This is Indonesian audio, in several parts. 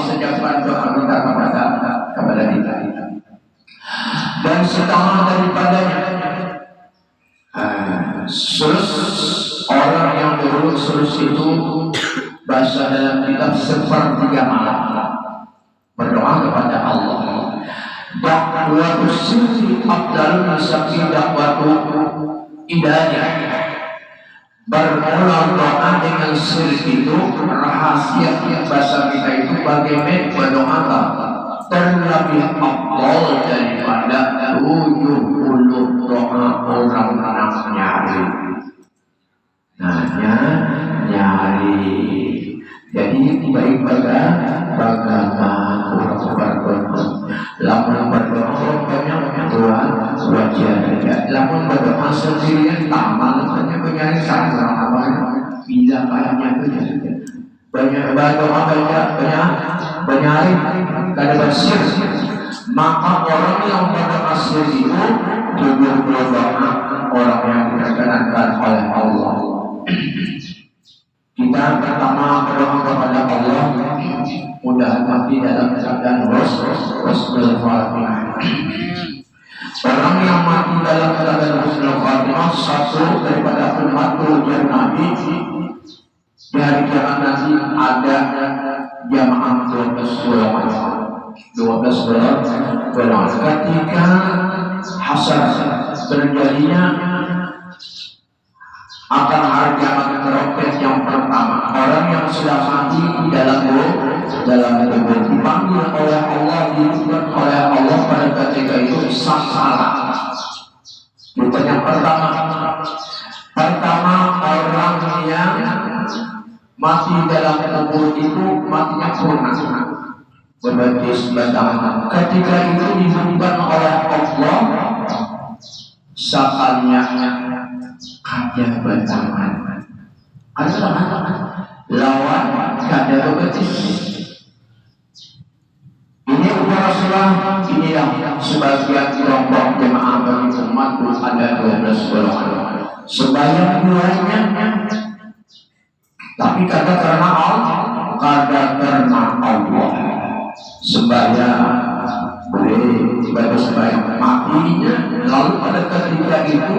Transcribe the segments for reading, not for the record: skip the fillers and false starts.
sejauh doa kita kepada kita. Dan setengah daripadanya sulus, orang yang berurut sulus itu bahasa dalam kitab sepertiga malam berdoa kepada Allah. Dakwatu sirri afdalun nasabti dakwatu idanya. Bermula doa dengan sir itu rahasia bahasa kita itu bagaimana berdoa terlebih afdal daripada 70 doa orang nyari. Nyari. Jadi baik pada bagaimana orang berdoa. Lamun berdoa banyak Tuhan wajah. Lamun berdoa sendirian tamal hanya mencari satu apa bisa banyak banyak berdoa banyak kada bersir. Maka orang yang berdoa sir itu 70 doa orang yang diperkenankan oleh Allah. Kita pertama berdoa kepada Allah mudah mati dalam keadaan husnul khatimah. Orang yang mati dalam keadaan husnul khatimah satu daripada umatul Nabi di hari kiamat nanti ada jamaah 12 bulan. Ketika hasar terjadinya akan harga meroket yang pertama, orang yang sudah mati dalam kubur dipanggil oleh Allah, dihidupkan oleh Allah pada ketika itu sasaran. Itu yang pertama orang yang mati dalam kubur itu matinya purna berbatis batang. Ketika itu dihidupkan oleh Allah sakalnya kaca batangan lawan kada bebetis. Ini Rasulullah, inilah sebagian kelompok jemaah bagi umat ada 12 golongan. Sebanyak mulainya tapi kata karena Allah sembahyang boleh ibadah sembahyang matinya lalu pada ketika itu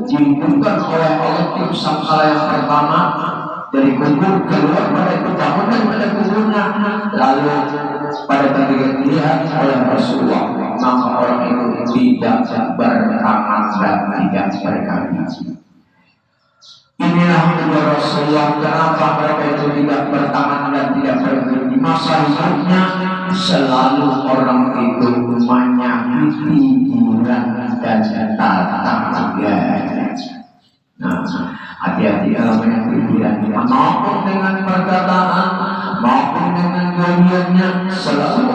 dihidupkan oleh Allah tim sangkala yang pertama dari kubur keluar pada itu bangun daripada kuburnya lalu pada ketika dilihat oleh Rasulullah maka orang itu tidak bertangan dan tidak berkaki. Inilah kedua Rasulullah kenapa mereka itu tidak bertangan dan tidak berkaki. Di masa hidupnya selalu orang itu menyakiti jiran dan tetangga. Nah, hati-hati kalau menyakiti jiran maupun dengan perkataan maupun dengan gayanya, selalu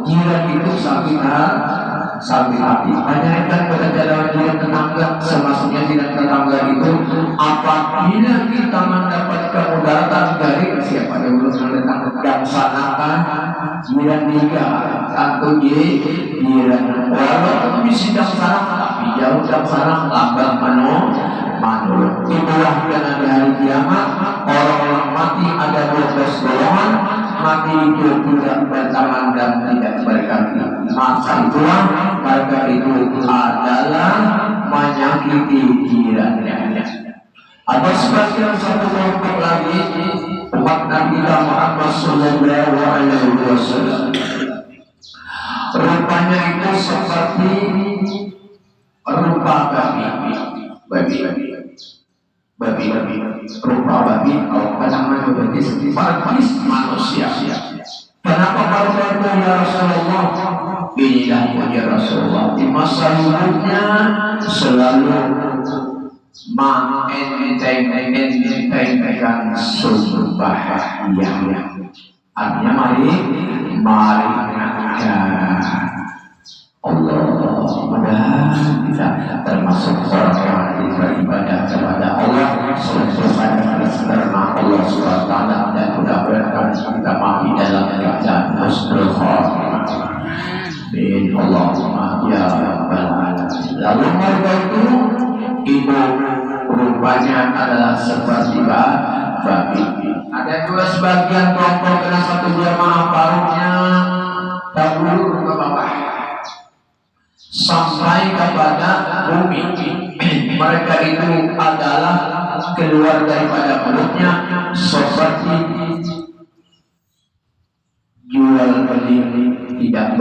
jiran itu sakit hati. Tanyakan pada jalan jiran tetangga, semasuknya jiran tetangga itu apabila kita mendapat kemudaratan dari siapa yang urusan tetangga dan sanakan jiran tiga satu jiran walaupun di sidang sana tapi jauh dari sana lambang manur. Itulah karena di hari kiamat orang-orang mati ada 12 golongan mati itu tidak bertangan dan tidak berkaki. Masa itulah mereka itu adalah menyakiti jirannya. Ada sebagian satu kelompok lagi umat Nabi Muhammad sallallahu alaihi wasallam. Rupanya itu seperti rupa babi. Rupa babi kalau namanya berarti seperti manusia. Kenapa mereka itu ya Rasulullah? Inilah ya Rasulullah di masa hidupnya selalu mengenteng-entengkan sumpah yang artinya mari Allah mudah-mudahan kita termasuk orang yang beribadah kepada Allah selesai karena Allah SWT dan mudah-mudahan kita mati dalam keadaan husnul khatimah. Amin Allahumma ya rabbal alamin. Lalu mereka itu rupanya adalah seperti babi. Ada dua sebagian kelompok kena satu jamaah paruhnya mulutnya seperti jual beli tidak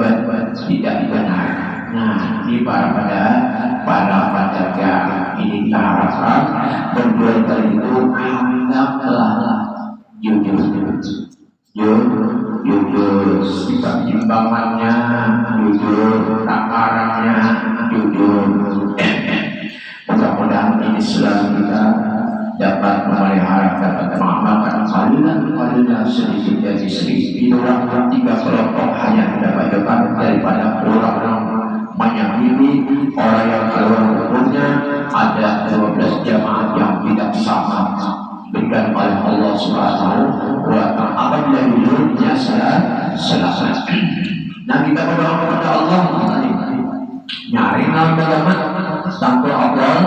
benar. Nah, ini para pedagang ini kita harapkan berjual beli itu hendaklah jujur sikap timbangannya, jujur takarannya, jujur. Mudah-mudahan ini selalu kita dapat memelihara dan mengamalkan kalian sedikit demi sedikit. Itulah 3 kelompok hanya dapat dekat daripada orang-orang menyakiti orang yang keluar rukunnya. Ada 12 jamaah yang tidak sama berikan oleh Allah Subhanahu wa Ta'ala apabila hidupnya selesai. Nah, kita berdoa kepada Allah nyari bagaimana sampai Allah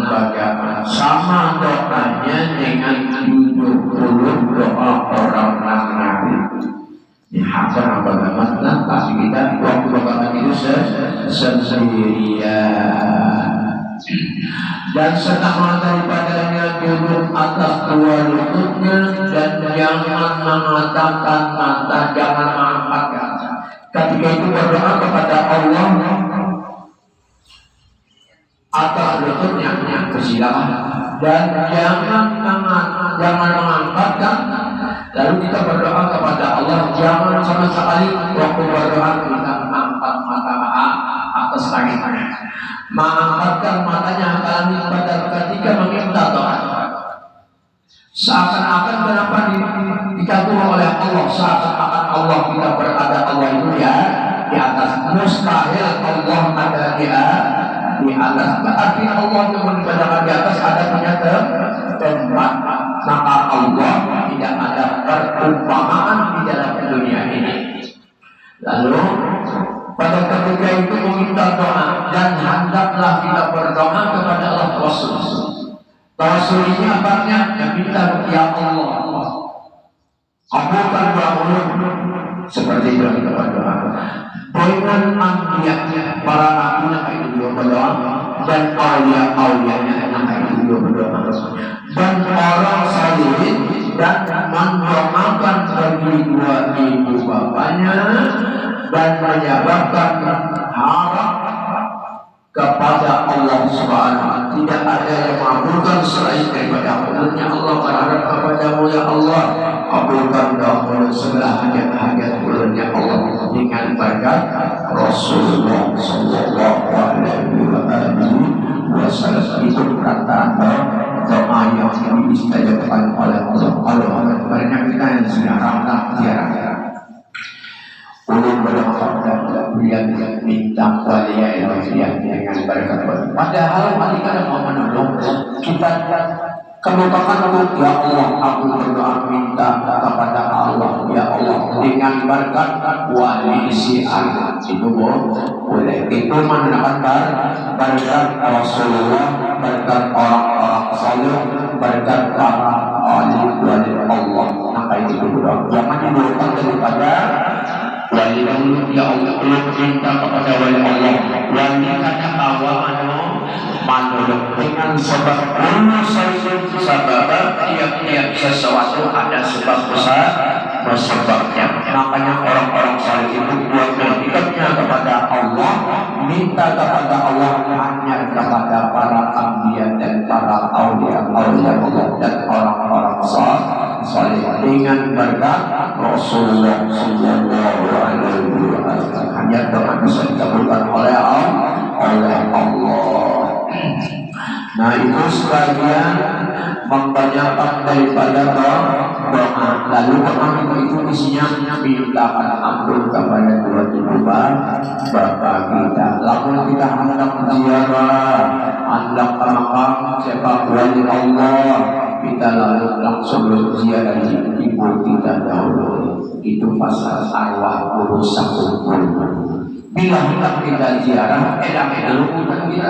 bagaimana sama doanya dengan 70 doa orang-orang Nabi. Ini hampir bagaimana pasti kita waktu bagaimana itu sendirian. Dan setengah daripadanya duduk atas 2 lututnya dan jangan mengatakan mata, jangan mengangkat. Ketika itu berdoa kepada Allah atas lututnya, persilakan dan jangan mengangkatkan. Lalu kita berdoa kepada Allah, jangan sama sekali waktu berdoa kita mengangkat mata atas langit. Mengangkatkan matanya pada ketika meminta doa. Seakan-akan kenapa dikagumi oleh Allah, seakan-akan Allah kita berada, Allah itu ya di atas. Mustahil Allah ada di atas. Berarti Allah yang berada di atas ada punya tempat. Maka Allah tidak ada perumpamaan di dalam dunia ini. Lalu pada ketika itu meminta doa dan hendaklah kita berdoa kepada Allah Rasul. Rasul ini apanya? Yang minta ya Allah, kabulkan doa seperti itu kita berdoa. Dengan anbiya para nabinya itu juga berdoa dan aulia-aulianya itu juga berdoa. Dan orang salihin dan mendoakan bagi 2 ibu bapaknya dan menyebabkan harap kepada Allah Subhanahu. Tidak ada yang mengabulkan selain daripada Allah. Allah berharap kepadamu ya Allah, kabulkan doa segala hajat-hajat bulannya Allah dengan berkat Rasulullah Sallallahu Alaihi Wasallam. Itu perkataan doa yang diistajabkan oleh Allah. Allah banyak kita yang sudah ramah ziarah. Ulun berdoa dan beliau minta walia ilahiyah dengan berkat. Padahal ketika mau menolong kita kemukakan ya Allah, aku berdoa minta kepada Allah ya Allah dengan berkat wali si Allah itu boleh. Itu menggunakan berkat Rasulullah, berkat orang-orang saleh, berkat para wali Allah. Maka itu berdoa jangan dimulakan daripada wali dahulu ya Allah. Minta kepada wali Allah, wali kata bahwa manuluk dengan sebab tiap-tiap sesuatu ada sebab besar sebabnya. Makanya orang-orang saleh itu buat berikutnya kepada Allah, minta kepada Allah hanya kepada para anbiya dan para aulia Allah dan orang-orang saleh dengan berkat Rasulullah Sallallahu Alaihi Wasallam. Hanya doa bisa dikabulkan oleh Allah. Nah, itu sebagian membanyakkan daripada doa. Lalu doa itu isinya mintakan ampun kepada 2 ibu bapak kita. Lalu kita hendak ziarah, hendak makam sepak wali Allah, kita lalu langsung ziarah ibu kita dahulu. Itu pasal arwah urusan kumpul. Bila kita ziarah, dulu kita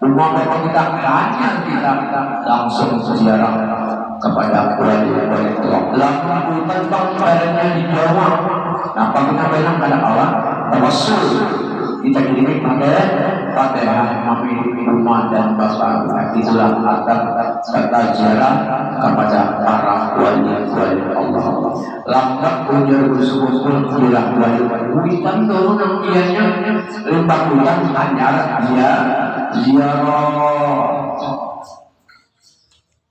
rumah bapak kita hanya kita langsung ziarah kepada wali Allah. Lalu tentang padanya dijawab. Nah, kita bilang pada Allah Rasul kita kirim pada Fatihah memiliki rumah dan bapak. Itulah adab kata ziarah kepada para wali-wali Allah. Lambat punya bersyukur bilang wali-wali kan turun nampiannya lembah hutan hanya ziarah.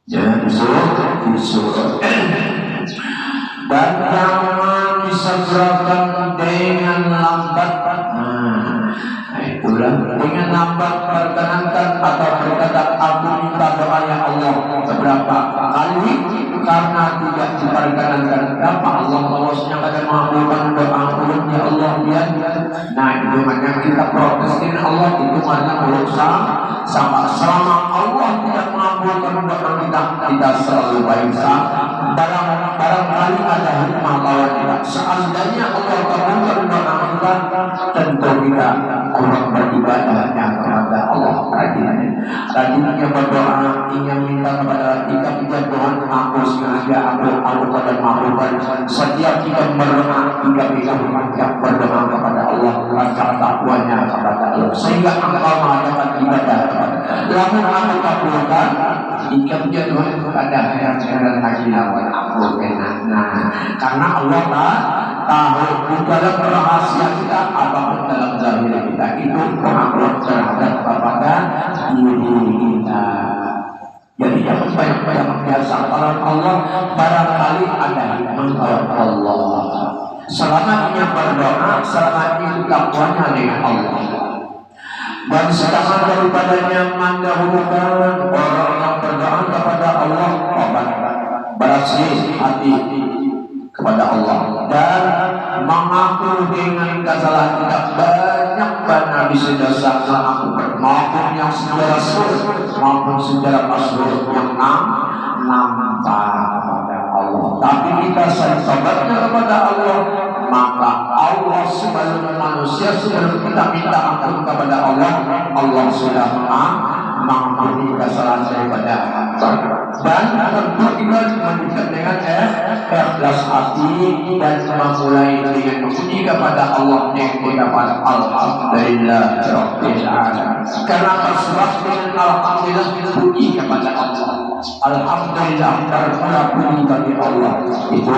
Jangan disuruh dan jangan disegerakan dengan lambat. Itulah dengan lambat perkenankan atau berkata aku minta doa ya Allah beberapa kali karena tidak diperkenankan. Kenapa Allah bawasnya pada mengabulkan doa ya Allah dia. Nah itu makanya kita protesin Allah itu makanya berusaha sama selama Allah tidak mengabulkan doa kita selalu berusaha. Barangkali ada hikmah lawan kita. Seandainya Allah kabulkan doa kita, tentu kita kurang beribadahnya kepada Allah. Rajinnya berdoa, ingin minta kepada kita Tuhan aku sengaja aku pada makhlukkan. Setiap kita berdoa, kita berdoa kepada Allah, rasa takwanya kepada Allah, sehingga engkau mengadakan ibadah kepada lamun aku kabulkan. Jika Tuhan ada heran lagi lawan aku benar. Karena Allah tahu dalam rahasia kita apapun dalam zahir kita itu pengakuan terhadap kepada diri kita. Jadi jangan banyak-banyak biasa kalau Allah barangkali ada hikmah Allah. Selama dia berdoa, selama itu takwanya dengan Allah. Dan sedangkan daripadanya mendahulukan orang yang berdoa kepada Allah bersih hati kepada Allah dan mengaku dengan kesalahan tidak banyak Nabi sudah aku maupun yang secara sur maupun secara masyhur yang nampak kepada Allah. Tapi kita saling tobatnya kepada Allah, maka Allah sebagai manusia sebelum kita minta ampun kepada Allah, Allah sudah mengampuni kesalahan daripada dan tentu kita melanjutkan dengan ikhlas hati dan memulai dengan memuji kepada Allah kepada alhamdulillah rabbil alamin. Kenapa sebab dengan alhamdulillah puji kepada Allah. Alhamdulillah bermula puji bagi Allah itu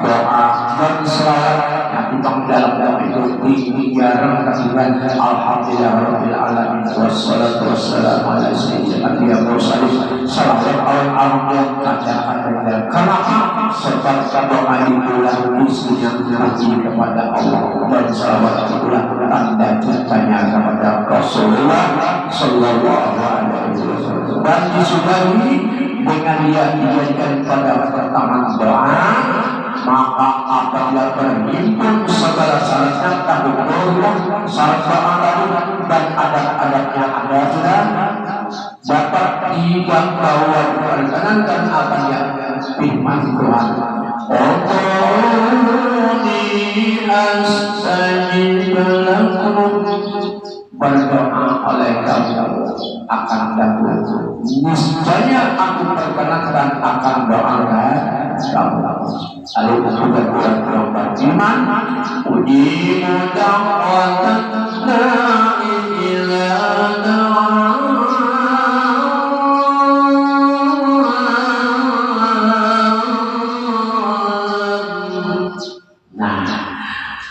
doa dan selawat yang kita dalam doa itu dijarang kasihan alhamdulillah rabbil alamin wassalatu wassalamu ala sayyidil anbiya mursalin salawat al-arab yang kata-kata. Kenapa? Sebab doa itulah isinya puji kepada Allah dan salawat itulah tanda cintanya kepada Rasulullah sallallahu alaihi wasallam. Dan disudahi dengan dia dijadikan pada pertama doa, maka apabila berhimpun segala syaratnya takut syarat dan adat-adatnya ada sudah dapat dibawa diperkenankan apa yang firman Tuhan. Allahumma astajib lakum, berdoa oleh kamu akan dapat niscaya aku perkenankan akan doakan kamu. Lalu aku berdoa beriman ujibu da'watan da'i ila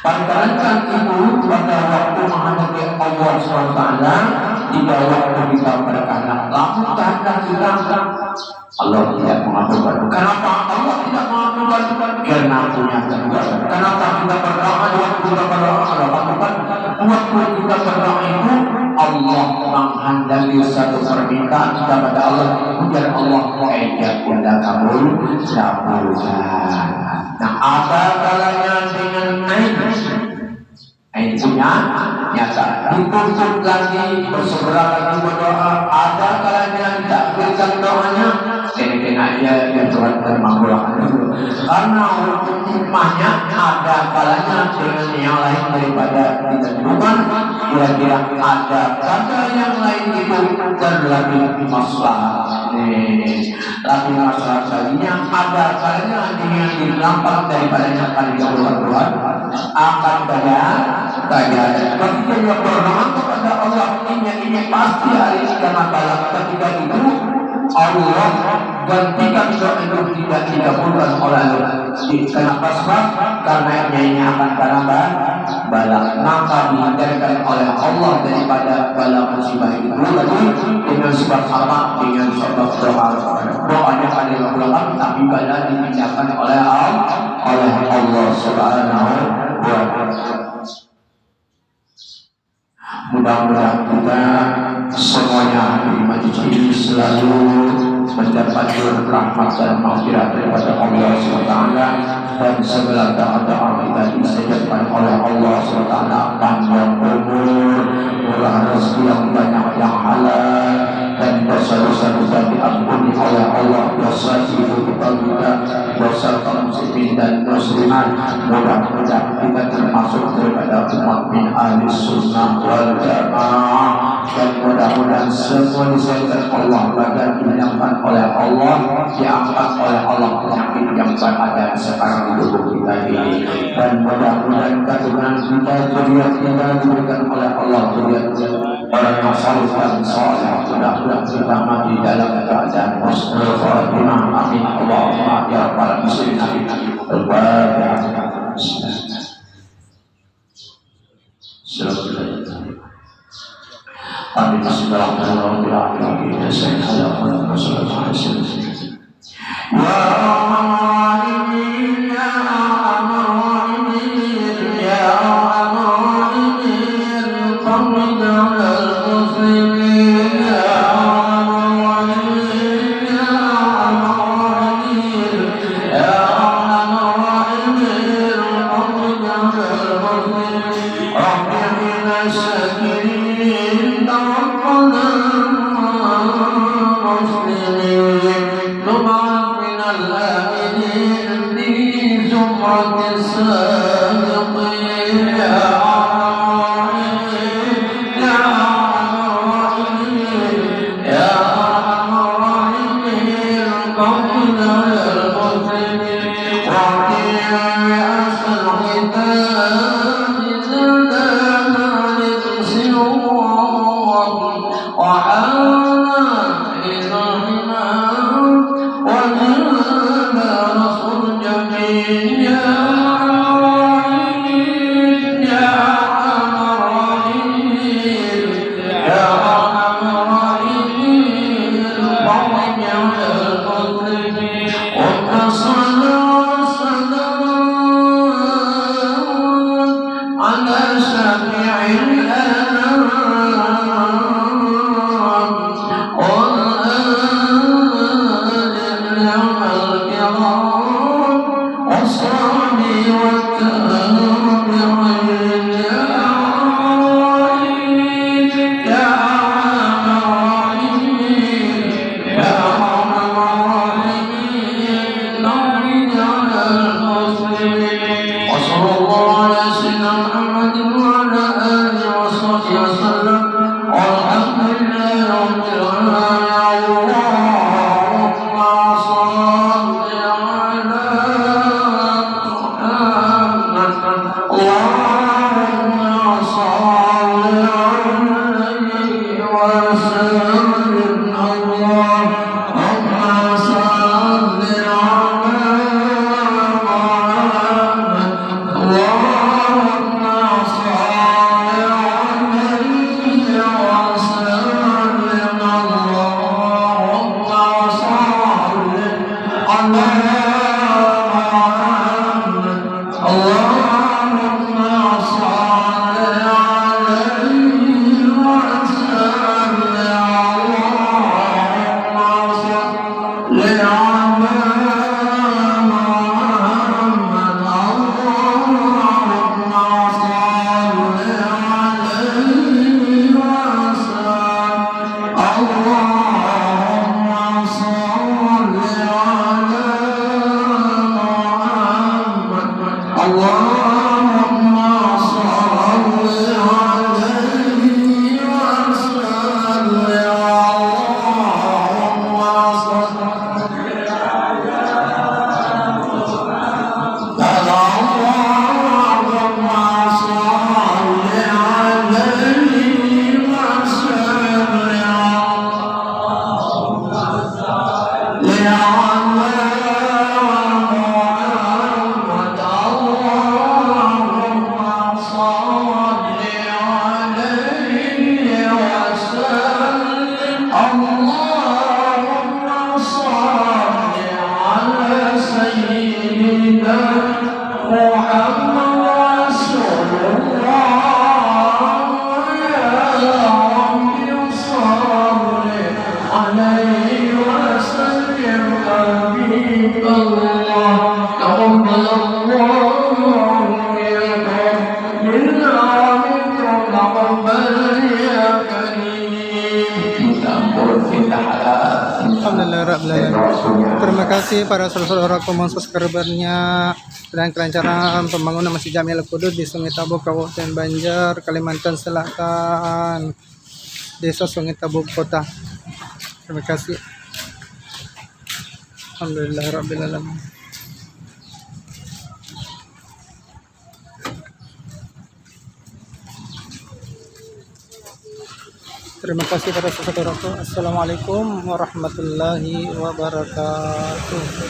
perkenankan itu pada waktu menghadapi Allah SWT di bawah kita berkehendak. Lalu kehendak kita Allah tidak mengabulkan. Kenapa Allah tidak mengabulkan? Karena punya kedua. Kenapa kita berdoa waktu kita berdoa Allah mengabulkan? Waktu kita berdoa itu Allah menghendaki satu permintaan kepada Allah. Kemudian Allah tidak kabulkan. Nah, ada kalanya dengan punya nyata dituntut lagi bersegera lagi berdoa. Ada kalanya tidak berikan doanya kena ya Tuhan termakbulkan dulu karena hukum hikmahnya. Ada kalanya dengan yang lain daripada ditentukan, kira-kira ada kata yang lain itu terlebih masalah lebih masalah tadinya. Ada kalanya dengan dilampang daripada yang kali Tuhan akan kaya. Ketika dia berdoa kepada Allah, ini pasti hari ini karena balak. Ketika itu Allah gantikan doa itu tidak dikabulkan oleh Allah. Kenapa sebab? Karena ini akan karena balak. Maka dihindarkan oleh Allah daripada balak musibah itu. Lalu dengan sebab apa? Dengan sebab doa. Doanya pada Allah, tapi balak dihindarkan oleh Allah Subhanahu wa Ta'ala. Mudah-mudahan kita semuanya di majlis ini selalu mendapat rahmat dan maghfirah daripada Allah SWT, dan segala doa-doa kita disediakan oleh Allah SWT, panjang umur, murah rezeki yang banyak yang halal, dan dosa-dosa kita diampuni oleh Allah, dosa ibu kita juga, dosa kaum muslimin dan muslimat. Mudah-mudahan kita termasuk daripada umat min ahli sunnah wal jamaah, dan mudah-mudahan semua disediakan Allah badan dinyatakan oleh Allah, diangkat oleh Allah penyakit yang berada sekarang di tubuh kita ini, dan mudah-mudahan kandungan kita zuriat kita diberikan oleh Allah, zuriat orang yang saleh dan saleh. Mudah-mudahan kita mati dalam keadaan husnul khatimah. Amin Allahumma ya rabbal muslimin. Al-Fatihah. Amin. Bismillahirrahmanirrahim. Muhammad Rasulullah ya Rabbi salli alaihi wa sallim Habibullah taqabbalallahu minkum minkum taqabbal ya karim kita ampun kita halal. Terima kasih para saudara-saudaraku subscribernya dan kelancaran pembangunan Masjid Jami Al-Qudus di Sungai Tabuk, Kabupaten Banjar, Kalimantan Selatan, Desa Sungai Tabuk Kota. Terima kasih. Alhamdulillahirabbil alamin. Terima kasih para saudaraku. Assalamualaikum warahmatullahi wabarakatuh.